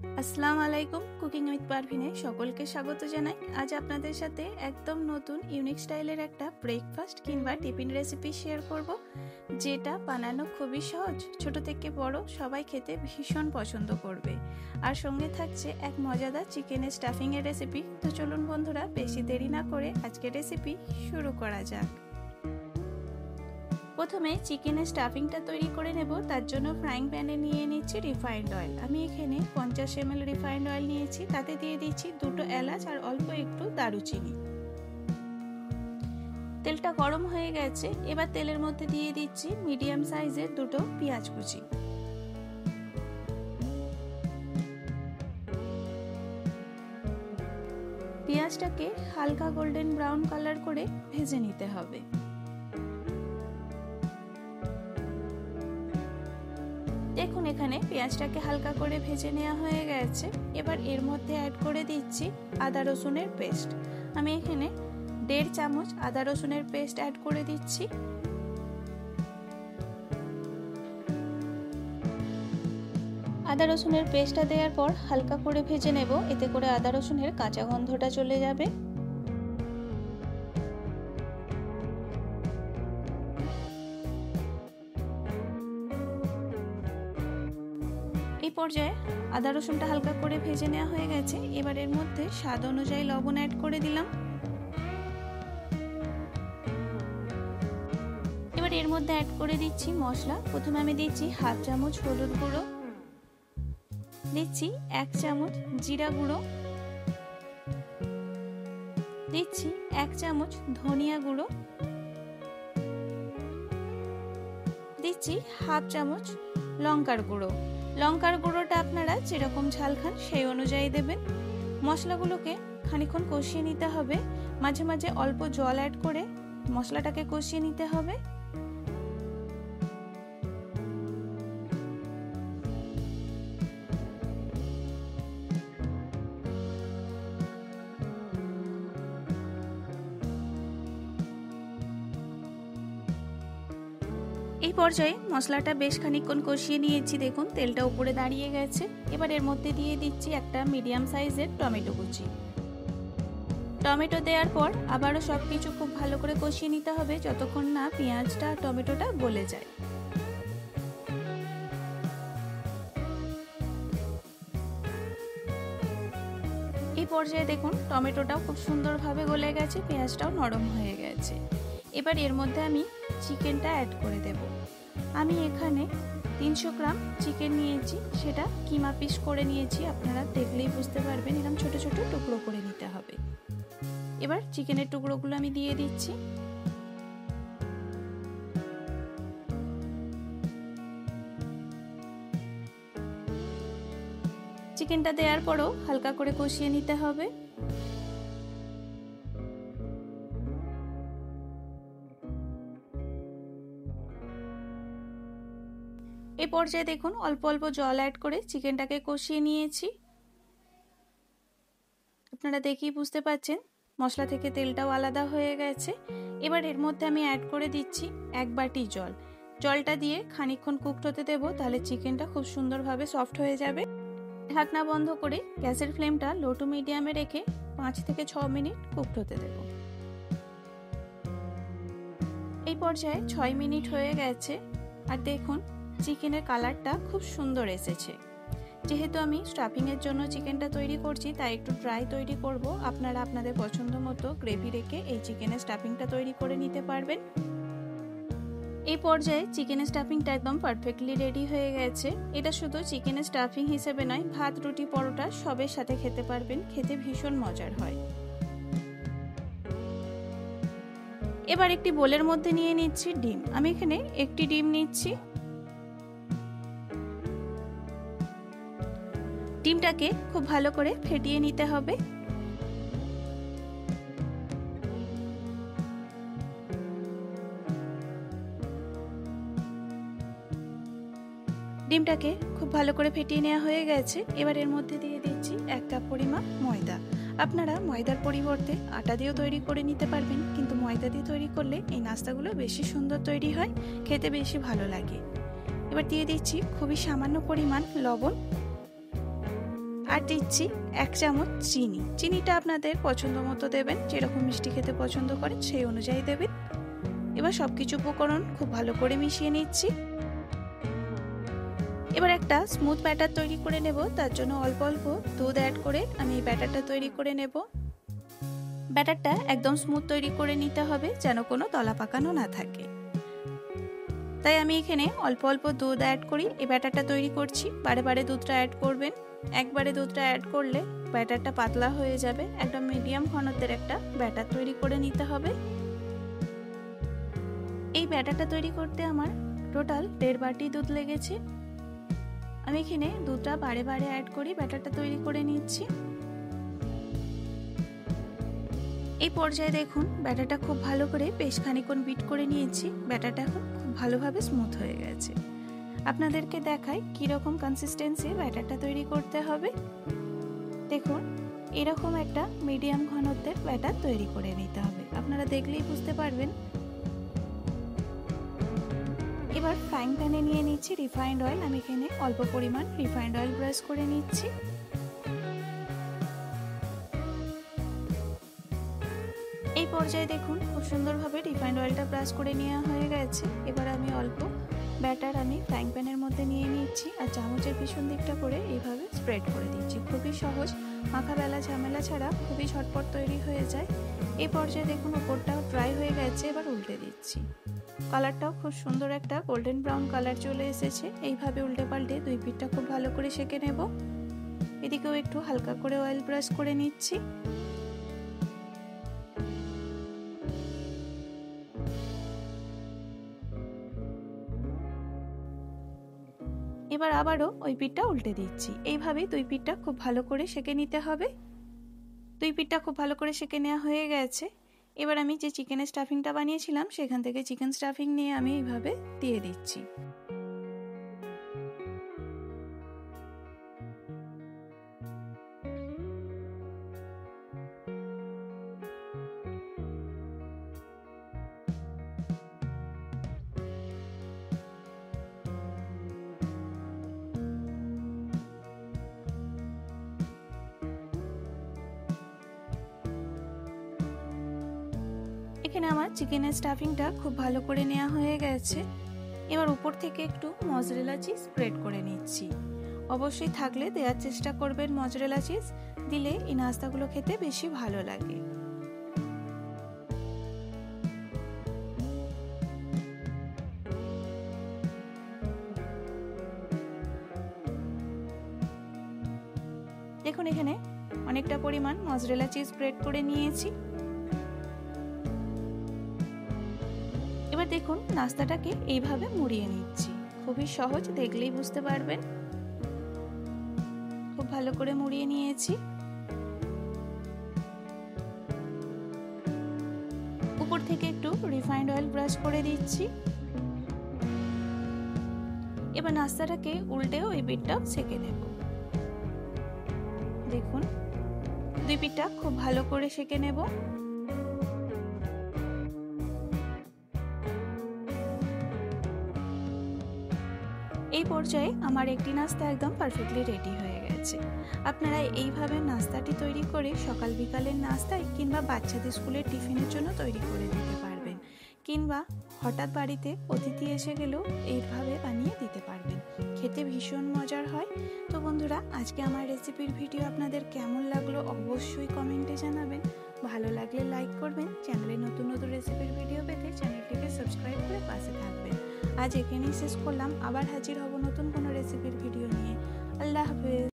আসসালামু আলাইকুম। Cooking with পারভিনে সকলকে স্বাগত জানাই। আজ আপনাদের সাথে একদম নতুন ইউনিক স্টাইলের একটা ব্রেকফাস্ট কিংবা টিফিন রেসিপি শেয়ার করব, যেটা বানানো খুবই সহজ। ছোট থেকে বড় সবাই খেতে ভীষণ পছন্দ করবে। আর সঙ্গে থাকছে এক মজাদার চিকেনের স্টাফিংয়ের রেসিপি। তো চলুন বন্ধুরা, বেশি দেরি না করে আজকের রেসিপি শুরু করা যাক। প্রথমে চিকেনের স্টাফিংটা তৈরি করে নেব। তার জন্য ফ্রাইং প্যানে নিয়ে নিচ্ছি রিফাইন্ড অয়েল। আমি এখানে 50 ml রিফাইন্ড অয়েল নিয়েছি। তাতে দিয়ে দিচ্ছি 2টো এলাচ আর অল্প একটু দারুচিনি। তেলটা গরম হয়ে গেছে। এবার তেলের মধ্যে দিয়ে দিচ্ছি মিডিয়াম সাইজের 2টো পেঁয়াজ কুচি। পেঁয়াজটাকে হালকা গোল্ডেন ব্রাউন কালার করে ভেজে নিতে হবে। দেখুন, এখানে পেঁয়াজটাকে হালকা করে ভেজে নেওয়া হয়ে গেছে। এবার এর মধ্যে অ্যাড করে দিচ্ছি আদা রসুনের পেস্ট। আমি এখানে 1.5 চামচ আদা রসুনের পেস্ট অ্যাড করে দিচ্ছি। আদা রসুনের পেস্টটা দেওয়ার পর হালকা করে ভেজে নেব, এতে করে আদা রসুনের কাঁচা গন্ধটা চলে যাবে। এই পর্যায়ে আদা রসুনটা হালকা করে ভেজে নেওয়া হয়ে গেছে। এবার এর মধ্যে স্বাদ অনুযায়ী লবণ অ্যাড করে দিলাম। এবার এর মধ্যে অ্যাড করে দিচ্ছি মশলা। প্রথমে আমি দিচ্ছি 1/2 চামচ হলুদ গুঁড়ো, দিচ্ছি 1 চামচ জিরা গুঁড়ো, দিচ্ছি 1 চামচ ধনিয়া গুঁড়ো, দিচ্ছি 1/2 চামচ লঙ্কার গুঁড়ো। লঙ্কার গুঁড়োটা আপনারা যেরকম ঝাল খান সেই অনুযায়ী দেবেন। মশলাগুলোকে খানিকক্ষণ কষিয়ে নিতে হবে। মাঝে মাঝে অল্প জল অ্যাড করে মশলাটাকে কষিয়ে নিতে হবে। এই পর্যায়ে মশলাটা বেশ খানিকক্ষণ কষিয়ে নিয়েছি। দেখুন, তেলটা উপরে দাঁড়িয়ে গেছে। এবার এর মধ্যে দিয়ে দিচ্ছি একটা মিডিয়াম সাইজের টমেটো কুচি। টমেটো দেওয়ার পর আবারও সবকিছু খুব ভালো করে কষিয়ে নিতে হবে, যতক্ষণ না পেঁয়াজটা আর টমেটোটা গলে যায়। এই পর্যায়ে দেখুন, টমেটোটাও খুব সুন্দরভাবে গলে গেছে, পেঁয়াজটাও নরম হয়ে গেছে। এবার এর মধ্যে আমি চিকেনটা অ্যাড করে দেব। আমি এখানে 300 গ্রাম চিকেন নিয়েছি, সেটা কিমা পিস করে নিয়েছি। আপনারা দেখলেই বুঝতে পারবেন, এরকম ছোট ছোট টুকরো করে নিতে হবে। এবার চিকেনের টুকরোগুলো আমি দিয়ে দিচ্ছি। চিকেনটা দেওয়ার পরও হালকা করে কষিয়ে নিতে হবে। এই পর্যায়ে দেখুন, অল্প অল্প জল অ্যাড করে চিকেনটাকে কষিয়ে নিয়েছি। আপনারা দেখেই বুঝতে পাচ্ছেন মশলা থেকে তেলটাও আলাদা হয়ে গেছে। এবার এর মধ্যে আমি অ্যাড করে দিচ্ছি 1 বাটি জল। জলটা দিয়ে খানিকক্ষণ কুকড হতে দেবো, তাহলে চিকেনটা খুব সুন্দরভাবে সফট হয়ে যাবে। ঢাকনা বন্ধ করে গ্যাসের ফ্লেমটা লো টু মিডিয়ামে রেখে 5 থেকে 6 মিনিট কুকড হতে দেব। এই পর্যায়ে 6 মিনিট হয়ে গেছে। আর দেখুন, চিকেনের কালারটা খুব সুন্দর এসেছে। যেহেতু আমি স্টাফিংয়ের জন্য চিকেনটা তৈরি করছি, তাই একটু ড্রাই তৈরি করব। আপনারা আপনাদের পছন্দ মতো গ্রেভি রেখে এই চিকেনের স্টাফিংটা তৈরি করে নিতে পারবেন। এই পর্যায়ে চিকেনের স্টাফিংটা একদম পারফেক্টলি রেডি হয়ে গেছে। এটা শুধু চিকেনের স্টাফিং হিসেবে নয়, ভাত, রুটি, পরোটা সবের সাথে খেতে পারবেন। খেতে ভীষণ মজার হয়। এবার একটি বোলের মধ্যে নিয়ে নিচ্ছি ডিম। আমি এখানে একটি ডিম নিচ্ছি। ডিমটাকে খুব ভালো করে ফেটিয়ে নিতে হবে। ডিমটাকে খুব ভালো করে ফেটিয়ে নেওয়া হয়ে গেছে। এবার এর মধ্যে দিয়ে দিচ্ছি 1 কাপ পরিমাণ ময়দা। আপনারা ময়দার পরিবর্তে আটা দিয়েও তৈরি করে নিতে পারবেন, কিন্তু ময়দা দিয়ে তৈরি করলে এই নাস্তাগুলো বেশি সুন্দর তৈরি হয়, খেতে বেশি ভালো লাগে। এবার দিয়ে দিচ্ছি খুবই সামান্য পরিমাণ লবণ। আর দিচ্ছি 1 চামচ চিনি। চিনিটা আপনাদের পছন্দ মতো দেবেন, যেরকম মিষ্টি খেতে পছন্দ করেন সেই অনুযায়ী দেবেন। এবার সবকিছু উপকরণ খুব ভালো করে মিশিয়ে নিচ্ছি। এবার একটা স্মুথ ব্যাটার তৈরি করে নেব। তার জন্য অল্প অল্প দুধ অ্যাড করে আমি এই ব্যাটারটা তৈরি করে নেব। ব্যাটারটা একদম স্মুথ তৈরি করে নিতে হবে, যেন কোনো দলা পাকানো না থাকে। তাই আমি এখানে অল্প অল্প দুধ অ্যাড করি এই ব্যাটারটা তৈরি করছি। বারে বারে দুধটা অ্যাড করবেন, একবারে দুধটা অ্যাড করলে ব্যাটারটা পাতলা হয়ে যাবে। একদম মিডিয়াম ঘনত্বের একটা ব্যাটার তৈরি করে নিতে হবে। এই ব্যাটারটা তৈরি করতে আমার টোটাল 1.5 বাটি দুধ লেগেছে। আমি এখানে দুধটা বারে বারে অ্যাড করি ব্যাটারটা তৈরি করে নিচ্ছি। এই পর্যায়ে দেখুন ব্যাটারটা খুব ভালো করে বেশ খানিকক্ষণ বিট করে নিয়েছি। ব্যাটারটা এখন খুব ভালোভাবে স্মুথ হয়ে গেছে। আপনাদেরকে দেখাই কিরকম কনসিস্টেন্সি ব্যাটারটা তৈরি করতে হবে। দেখুন এরকম একটা মিডিয়াম ঘনত্বের ব্যাটার তৈরি করে নিতে হবে, আপনারা দেখলেই বুঝতে পারবেন। এবার ফ্রাইং প্যানে নিয়ে নিচ্ছি রিফাইন্ড অয়েল। আমি এখানে অল্প পরিমাণ রিফাইন্ড অয়েল ব্রাশ করে নিচ্ছি। এই পর্যায়ে দেখুন খুব সুন্দরভাবে রিফাইন্ড অয়েলটা ব্রাশ করে নেওয়া হয়ে গেছে। এবার আমি অল্প ব্যাটার আমি ফ্রাইং প্যানের মধ্যে নিয়ে নিচ্ছি আর চামচের পিছন দিকটা করে এইভাবে স্প্রেড করে দিচ্ছি। খুবই সহজ, মাখা বেলা ঝামেলা ছাড়া খুবই ঝটপট তৈরি হয়ে যায়। এই পর্যায়ে দেখুন উপরটাও ড্রাই হয়ে গেছে। এবার উল্টে দিচ্ছি। কালারটাও খুব সুন্দর একটা গোল্ডেন ব্রাউন কালার চলে এসেছে। এইভাবে উল্টে পাল্টে দুই পিঠটা খুব ভালো করে সেঁকে নেব। এদিকেও একটু হালকা করে অয়েল ব্রাশ করে নিচ্ছি। এবার আবারও ওই পিঠটা উল্টে দিচ্ছি। এইভাবেই দুই পিঠটা খুব ভালো করে সেঁকে নিতে হবে। দুই পিঠটা খুব ভালো করে সেঁকে নেওয়া হয়ে গেছে। এবার আমি যে চিকেনের স্টাফিংটা বানিয়েছিলাম সেখান থেকে চিকেন স্টাফিং নিয়ে আমি এইভাবে দিয়ে দিচ্ছি। এখানে আমার চিকেনের স্টাফিংটা খুব ভালো করে নেওয়া হয়ে গেছে। এবার উপর থেকে একটু মজরেলা চিজ স্প্রেড করে নিচ্ছি। অবশ্যই থাকলে দেওয়ার চেষ্টা করবেন মজরেলা চিজ, দিলে এই নাস্তাগুলো খেতে বেশি ভালো লাগে। দেখুন এখানে অনেকটা পরিমাণ মজরেলা চিজ স্প্রেড করে নিয়েছি। এবার দেখুন নাস্তাটাকে এইভাবে মুড়িয়ে নিচ্ছি। খুবই সহজ, দেখলেই বুঝতে পারবেন। খুব ভালো করে মুড়িয়ে নিয়েছি। উপর থেকে একটু রিফাইন্ড অয়েল ব্রাশ করে দিচ্ছি। এবার নাস্তাটাকে উল্টেও এই পিঠটা সেঁকে নেব। দেখুন দুই পিঠটা খুব ভালো করে সেঁকে নেব। এই পর্যায়ে আমার একটি নাস্তা একদম পারফেক্টলি রেডি হয়ে গেছে। আপনারা এইভাবে নাস্তাটি তৈরি করে সকাল বিকালের নাস্তায় কিংবা বাচ্চাদের স্কুলের টিফিনের জন্য তৈরি করে দিতে পারবেন, কিংবা হঠাৎ বাড়িতে অতিথি এসে গেলেও এইভাবে বানিয়ে দিতে পারবেন। খেতে ভীষণ মজার হয়। তো বন্ধুরা, আজকে আমার রেসিপির ভিডিও আপনাদের কেমন লাগলো অবশ্যই কমেন্টে জানাবেন। ভালো লাগলে লাইক করবেন। চ্যানেলে নতুন নতুন রেসিপির ভিডিও পেতে চ্যানেলটিকে সাবস্ক্রাইব করে পাশে থাকবেন। আজ এখানেই শেষ করলাম, আবার হাজির হব নতুন কোনো রেসিপির ভিডিও নিয়ে। আল্লাহ হাফেজ।